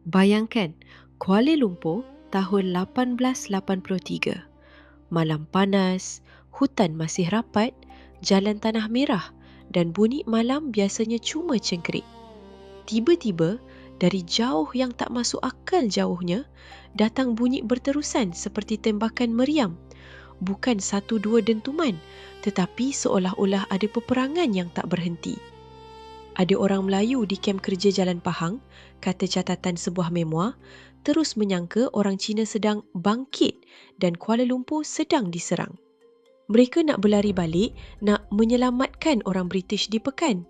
Bayangkan, Kuala Lumpur tahun 1883. Malam panas, hutan masih rapat, jalan tanah merah dan bunyi malam biasanya cuma cengkerik. Tiba-tiba, dari jauh yang tak masuk akal jauhnya, datang bunyi berterusan seperti tembakan meriam. Bukan satu dua dentuman, tetapi seolah-olah ada peperangan yang tak berhenti. Ada orang Melayu di kem kerja Jalan Pahang, kata catatan sebuah memoir, terus menyangka orang Cina sedang bangkit dan Kuala Lumpur sedang diserang. Mereka nak berlari balik, nak menyelamatkan orang British di Pekan.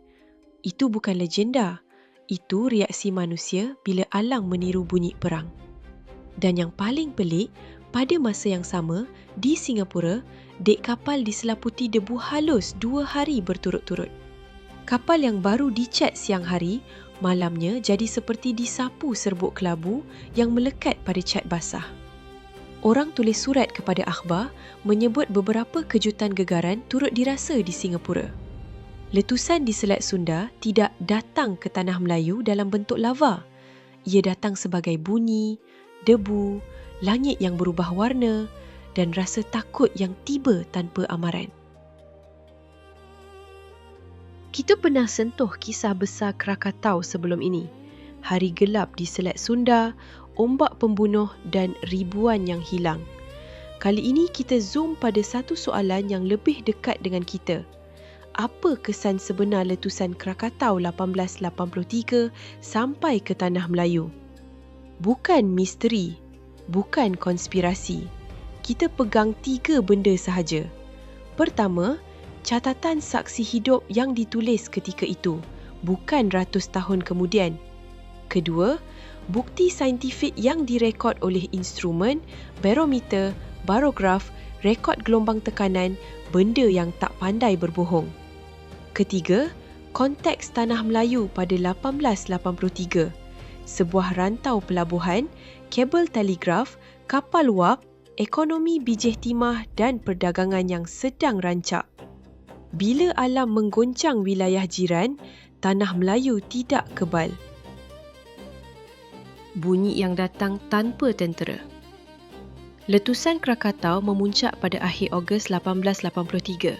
Itu bukan legenda. Itu reaksi manusia bila alang meniru bunyi perang. Dan yang paling pelik, pada masa yang sama, di Singapura, dek kapal diselaputi debu halus 2 hari berturut-turut. Kapal yang baru dicat siang hari, malamnya jadi seperti disapu serbuk kelabu yang melekat pada cat basah. Orang tulis surat kepada akhbar menyebut beberapa kejutan gegaran turut dirasa di Singapura. Letusan di Selat Sunda tidak datang ke tanah Melayu dalam bentuk lava. Ia datang sebagai bunyi, debu, langit yang berubah warna dan rasa takut yang tiba tanpa amaran. Kita pernah sentuh kisah besar Krakatau sebelum ini. Hari gelap di Selat Sunda, ombak pembunuh dan ribuan yang hilang. Kali ini kita zoom pada satu soalan yang lebih dekat dengan kita. Apa kesan sebenar letusan Krakatau 1883 sampai ke tanah Melayu? Bukan misteri, bukan konspirasi. Kita pegang 3 benda sahaja. Pertama, catatan saksi hidup yang ditulis ketika itu, bukan ratus tahun kemudian. Kedua, bukti saintifik yang direkod oleh instrumen, barometer, barograf, rekod gelombang tekanan, benda yang tak pandai berbohong. Ketiga, konteks tanah Melayu pada 1883. Sebuah rantau pelabuhan, kabel telegraf, kapal wap, ekonomi bijih timah dan perdagangan yang sedang rancak. Bila alam menggoncang wilayah jiran, tanah Melayu tidak kebal. Bunyi yang datang tanpa tentera. Letusan Krakatau memuncak pada akhir Ogos 1883.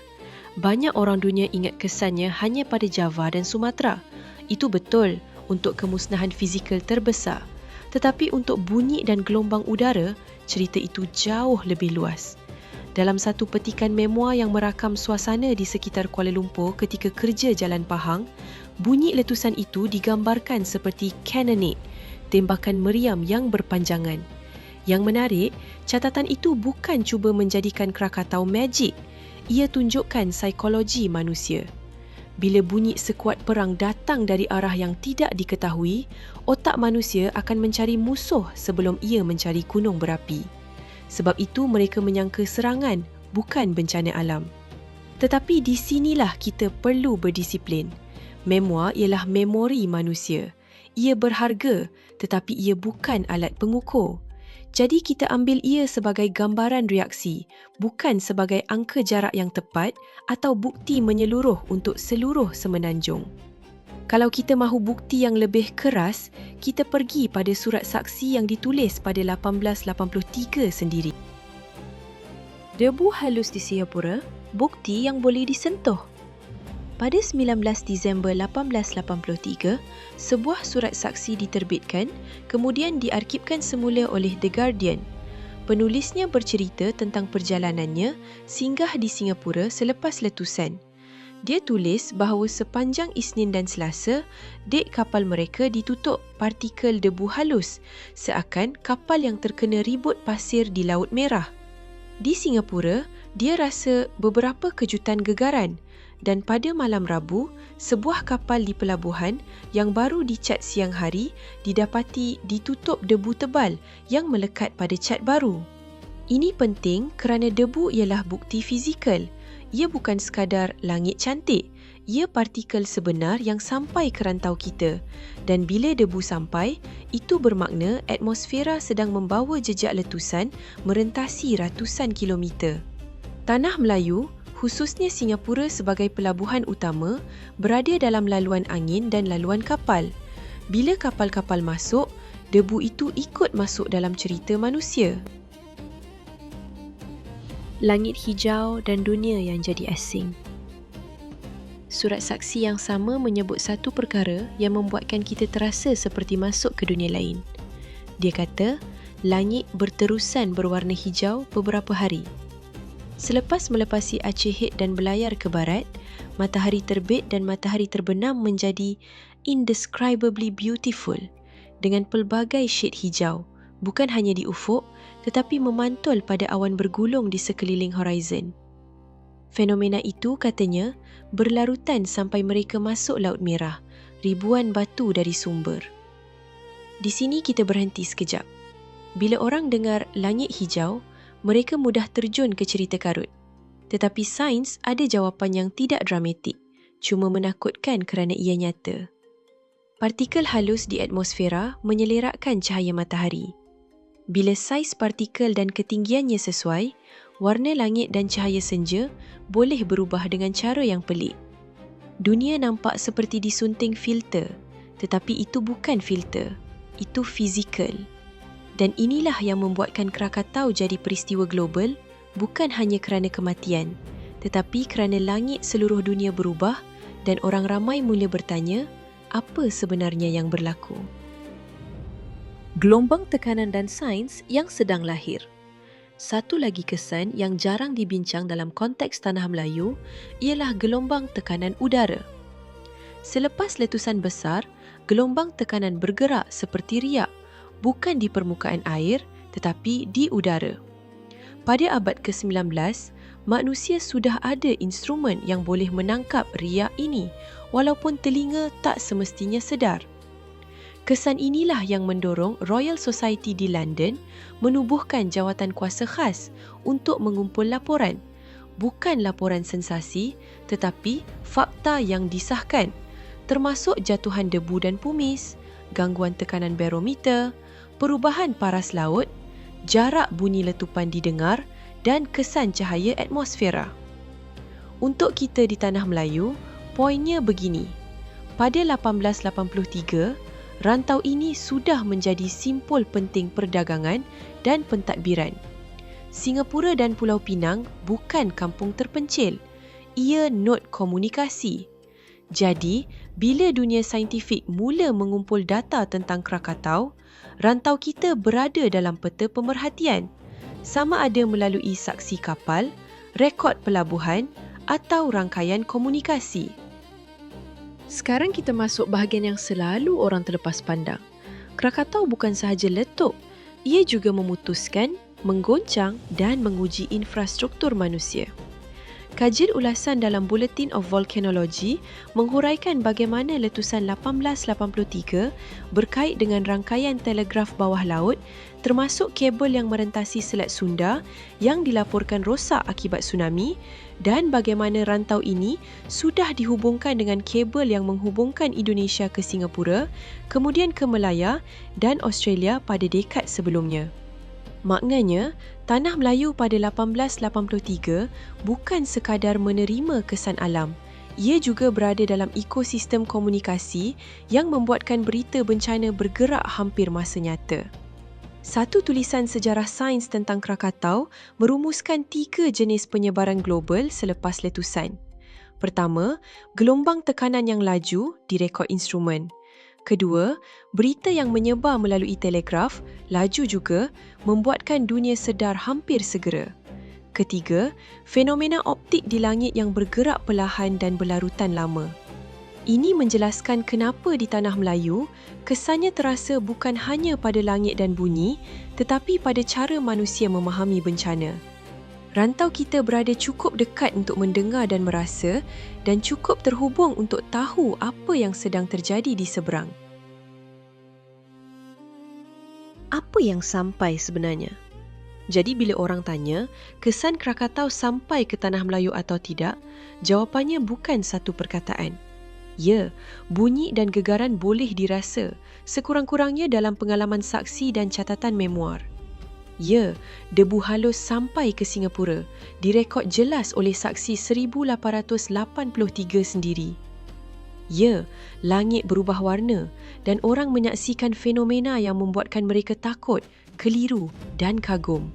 Banyak orang dunia ingat kesannya hanya pada Java dan Sumatera. Itu betul untuk kemusnahan fizikal terbesar. Tetapi untuk bunyi dan gelombang udara, cerita itu jauh lebih luas. Dalam satu petikan memoir yang merakam suasana di sekitar Kuala Lumpur ketika kerja Jalan Pahang, bunyi letusan itu digambarkan seperti cannonade, tembakan meriam yang berpanjangan. Yang menarik, catatan itu bukan cuba menjadikan Krakatau magic. Ia tunjukkan psikologi manusia. Bila bunyi sekuat perang datang dari arah yang tidak diketahui, otak manusia akan mencari musuh sebelum ia mencari gunung berapi. Sebab itu mereka menyangka serangan, bukan bencana alam. Tetapi di sinilah kita perlu berdisiplin. Memoir ialah memori manusia. Ia berharga, tetapi ia bukan alat pengukur. Jadi kita ambil ia sebagai gambaran reaksi, bukan sebagai angka jarak yang tepat atau bukti menyeluruh untuk seluruh semenanjung. Kalau kita mahu bukti yang lebih keras, kita pergi pada surat saksi yang ditulis pada 1883 sendiri. Debu halus di Singapura, bukti yang boleh disentuh. Pada 19 Disember 1883, sebuah surat saksi diterbitkan, kemudian diarsipkan semula oleh The Guardian. Penulisnya bercerita tentang perjalanannya singgah di Singapura selepas letusan. Dia tulis bahawa sepanjang Isnin dan Selasa, dek kapal mereka ditutup partikel debu halus, seakan kapal yang terkena ribut pasir di Laut Merah. Di Singapura, dia rasa beberapa kejutan gegaran. Dan pada malam Rabu, sebuah kapal di pelabuhan yang baru dicat siang hari didapati ditutup debu tebal yang melekat pada cat baru. Ini penting kerana debu ialah bukti fizikal. Ia bukan sekadar langit cantik. Ia partikel sebenar yang sampai ke rantau kita. Dan bila debu sampai, itu bermakna atmosfera sedang membawa jejak letusan merentasi ratusan kilometer. Tanah Melayu, khususnya Singapura sebagai pelabuhan utama, berada dalam laluan angin dan laluan kapal. Bila kapal-kapal masuk, debu itu ikut masuk dalam cerita manusia. Langit hijau dan dunia yang jadi asing. Surat saksi yang sama menyebut satu perkara yang membuatkan kita terasa seperti masuk ke dunia lain. Dia kata, langit berterusan berwarna hijau beberapa hari. Selepas melepasi Aceh Head dan berlayar ke barat, matahari terbit dan matahari terbenam menjadi indescribably beautiful dengan pelbagai shade hijau, bukan hanya di ufuk tetapi memantul pada awan bergulung di sekeliling horizon. Fenomena itu katanya berlarutan sampai mereka masuk Laut Merah, ribuan batu dari sumber. Di sini kita berhenti sekejap. Bila orang dengar langit hijau, mereka mudah terjun ke cerita karut. Tetapi sains ada jawapan yang tidak dramatik, cuma menakutkan kerana ia nyata. Partikel halus di atmosfera menyelerakkan cahaya matahari. Bila saiz partikel dan ketinggiannya sesuai, warna langit dan cahaya senja boleh berubah dengan cara yang pelik. Dunia nampak seperti disunting filter, tetapi itu bukan filter, itu fizikal. Dan inilah yang membuatkan Krakatau jadi peristiwa global, bukan hanya kerana kematian, tetapi kerana langit seluruh dunia berubah dan orang ramai mula bertanya, apa sebenarnya yang berlaku? Gelombang tekanan dan sains yang sedang lahir. Satu lagi kesan yang jarang dibincang dalam konteks Tanah Melayu ialah gelombang tekanan udara. Selepas letusan besar, gelombang tekanan bergerak seperti riak, bukan di permukaan air tetapi di udara. Pada abad ke-19, manusia sudah ada instrumen yang boleh menangkap riak ini walaupun telinga tak semestinya sedar. Kesan inilah yang mendorong Royal Society di London menubuhkan jawatan kuasa khas untuk mengumpul laporan, bukan laporan sensasi tetapi fakta yang disahkan, termasuk jatuhan debu dan pumis, gangguan tekanan barometer, perubahan paras laut, jarak bunyi letupan didengar dan kesan cahaya atmosfera. Untuk kita di Tanah Melayu, poinnya begini. Pada 1883, rantau ini sudah menjadi simpul penting perdagangan dan pentadbiran. Singapura dan Pulau Pinang bukan kampung terpencil. Ia nod komunikasi. Jadi, bila dunia saintifik mula mengumpul data tentang Krakatau, rantau kita berada dalam peta pemerhatian, sama ada melalui saksi kapal, rekod pelabuhan atau rangkaian komunikasi. Sekarang kita masuk bahagian yang selalu orang terlepas pandang. Krakatau bukan sahaja letup, ia juga memutuskan, menggoncang dan menguji infrastruktur manusia. Kajian ulasan dalam Bulletin of Volcanology menghuraikan bagaimana letusan 1883 berkait dengan rangkaian telegraf bawah laut termasuk kabel yang merentasi Selat Sunda yang dilaporkan rosak akibat tsunami dan bagaimana rantau ini sudah dihubungkan dengan kabel yang menghubungkan Indonesia ke Singapura, kemudian ke Melaya dan Australia pada dekad sebelumnya. Maknanya, Tanah Melayu pada 1883 bukan sekadar menerima kesan alam. Ia juga berada dalam ekosistem komunikasi yang membuatkan berita bencana bergerak hampir masa nyata. Satu tulisan sejarah sains tentang Krakatau merumuskan 3 jenis penyebaran global selepas letusan. Pertama, gelombang tekanan yang laju direkod instrumen. Kedua, berita yang menyebar melalui telegraf, laju juga, membuatkan dunia sedar hampir segera. Ketiga, fenomena optik di langit yang bergerak perlahan dan berlarutan lama. Ini menjelaskan kenapa di Tanah Melayu, kesannya terasa bukan hanya pada langit dan bunyi, tetapi pada cara manusia memahami bencana. Rantau kita berada cukup dekat untuk mendengar dan merasa dan cukup terhubung untuk tahu apa yang sedang terjadi di seberang. Apa yang sampai sebenarnya? Jadi bila orang tanya, kesan Krakatau sampai ke Tanah Melayu atau tidak, jawapannya bukan satu perkataan. Ya, bunyi dan gegaran boleh dirasa, sekurang-kurangnya dalam pengalaman saksi dan catatan memoir. Ya, debu halus sampai ke Singapura, direkod jelas oleh saksi 1883 sendiri. Ya, langit berubah warna dan orang menyaksikan fenomena yang membuatkan mereka takut, keliru dan kagum.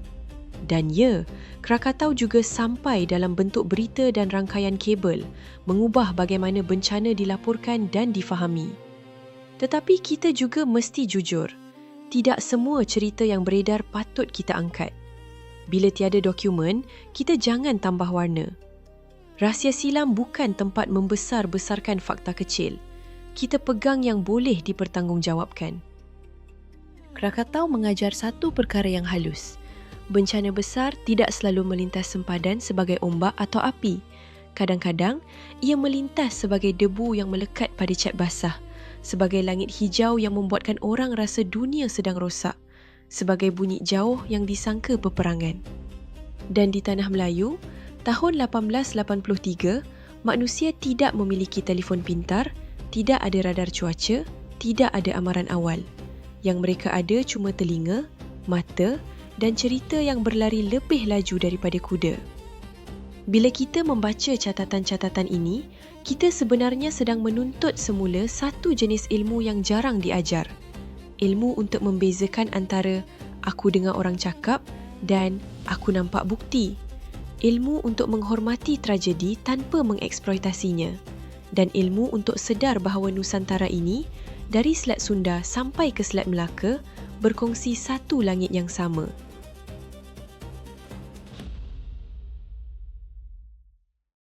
Dan ya, Krakatau juga sampai dalam bentuk berita dan rangkaian kabel, mengubah bagaimana bencana dilaporkan dan difahami. Tetapi kita juga mesti jujur. Tidak semua cerita yang beredar patut kita angkat. Bila tiada dokumen, kita jangan tambah warna. Rahsia silam bukan tempat membesar-besarkan fakta kecil. Kita pegang yang boleh dipertanggungjawabkan. Krakatau mengajar satu perkara yang halus. Bencana besar tidak selalu melintas sempadan sebagai ombak atau api. Kadang-kadang, ia melintas sebagai debu yang melekat pada cat basah, sebagai langit hijau yang membuatkan orang rasa dunia sedang rosak, sebagai bunyi jauh yang disangka peperangan. Dan di tanah Melayu, tahun 1883, manusia tidak memiliki telefon pintar, tidak ada radar cuaca, tidak ada amaran awal. Yang mereka ada cuma telinga, mata dan cerita yang berlari lebih laju daripada kuda. Bila kita membaca catatan-catatan ini, kita sebenarnya sedang menuntut semula satu jenis ilmu yang jarang diajar. Ilmu untuk membezakan antara aku dengar orang cakap dan aku nampak bukti. Ilmu untuk menghormati tragedi tanpa mengeksploitasinya. Dan ilmu untuk sedar bahawa Nusantara ini, dari Selat Sunda sampai ke Selat Melaka, berkongsi satu langit yang sama.